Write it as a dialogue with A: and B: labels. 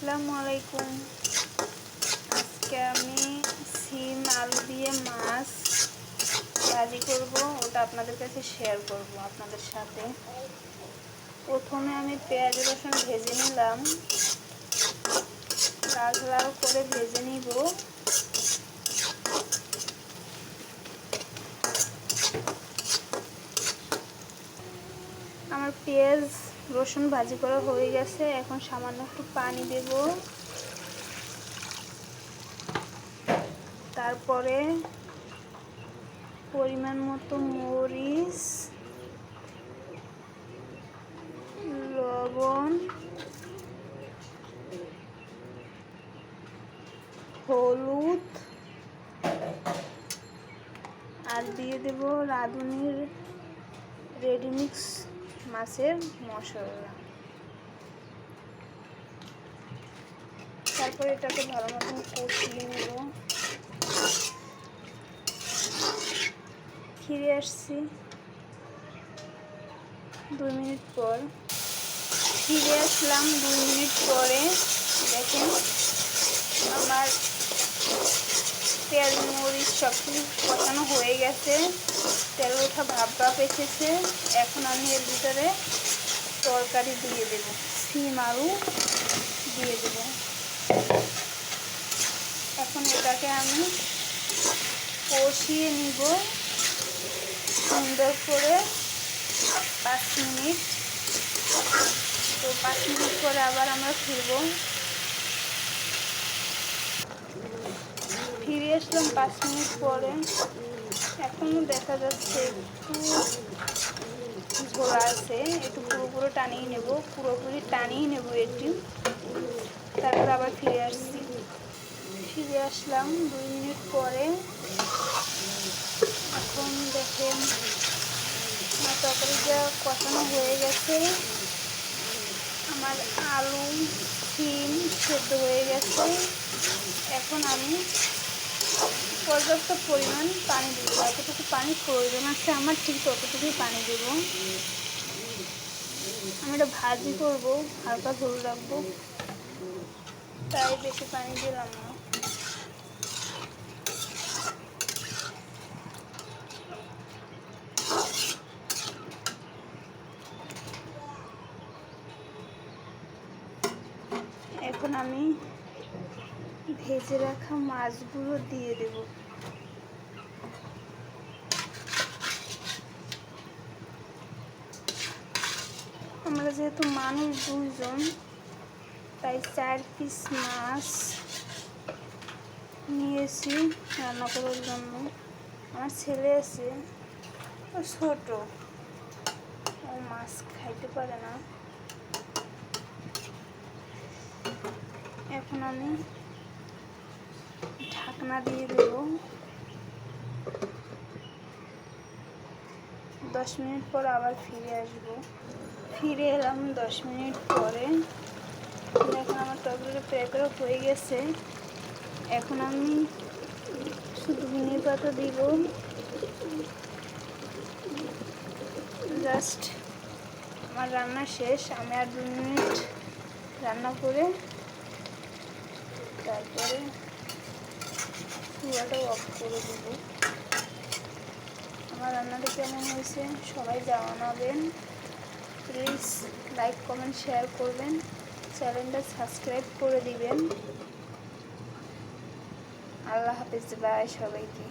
A: আসসালামু আলাইকুম। আজকে আমি সিম আলু দিয়ে মাছ ভাজি করব, ওটা আপনাদের কাছে শেয়ার করব আপনাদের সাথে। প্রথমে আমি পেঁয়াজ রসুন ভেজে নিলাম, লাল লাল করে ভেজে নিব। আমার পেঁয়াজ রসুন ভাজি করা হয়ে গেছে। এখন সামান্য একটু পানি দেব, তারপরে পরিমাণ মতো মরিচ, লবণ, হলুদ আর দিয়ে দেব রাঁধুনির রেডিমিক্স মাছের মশলা। তারপরে এটাকে ভালো মতন কষিয়ে নেব। ফিরে আসছি 2 মিনিট পর। ফিরে আসলাম 2 মিনিট পরে। দেখেন আমার পেঁয়াজ মরিচ সব কিছু কষানো হয়ে গেছে, তেল ওঠা ভাপ এসেছে। এখন আমি এর ভিতরে তরকারি দিয়ে দেব, সিম আলু দিয়ে দেব। এখন এটাকে আমি কষিয়ে নিব সুন্দর করে 5 মিনিট। তো 5 মিনিট পরে আবার আমরা ফিরব। ফিরে আসলাম 5 মিনিট পরে। এখনও দেখা যাচ্ছে একটু ঝোল আছে, একটু পুরোপুরি টানিয়ে নেব, পুরোপুরি টানিয়ে নেব একটু। তারপর আবার ফিরে আসলাম 2 মিনিট পরে। এখন দেখেন আমার তরকারিটা কষানো হয়ে গেছে, আমার আলু সিম সেদ্ধ হয়ে গেছে। এখন আমি পর্যাপ্ত পরিমাণ পানি দেবো, যতটুকু পানি প্রয়োজন আছে আমার ঠিক ততটুকুই পানি দেব। আমি এটা ভাজি করব, হালকা ঝোল রাখবো, তাই বেশি পানি দিলাম না। এখন আমি ভেজে রাখা মাছগুলো দিয়ে দেব। আমরা যেহেতু মানুষ 2 জন, তাই 4 পিস মাছ নিয়েছি রান্না করার জন্য। আমার ছেলে আছে, ও ছোট, ও মাছ খাইতে পারে না। এখন আমি ঢাকনা দিয়ে দেব। 10 মিনিট পর আবার ফিরে আসব। ফিরে এলাম 10 মিনিট পরে। এখন আমার তরকারিটা প্রায় হয়ে গেছে। এখন আমি শুধু ধনে পাতা দিব, জাস্ট আমার রান্না শেষ। আমি আর 2 মিনিট রান্না করে তারপরে চুলাটা অফ করে দেব। আমার রান্নাটা কেমন হয়েছে সবাই জানাবেন। প্লিজ লাইক কমেন্ট শেয়ার করবেন, চ্যানেলটা সাবস্ক্রাইব করে দিবেন। আল্লাহ হাফেজ, বাই সবাইকে।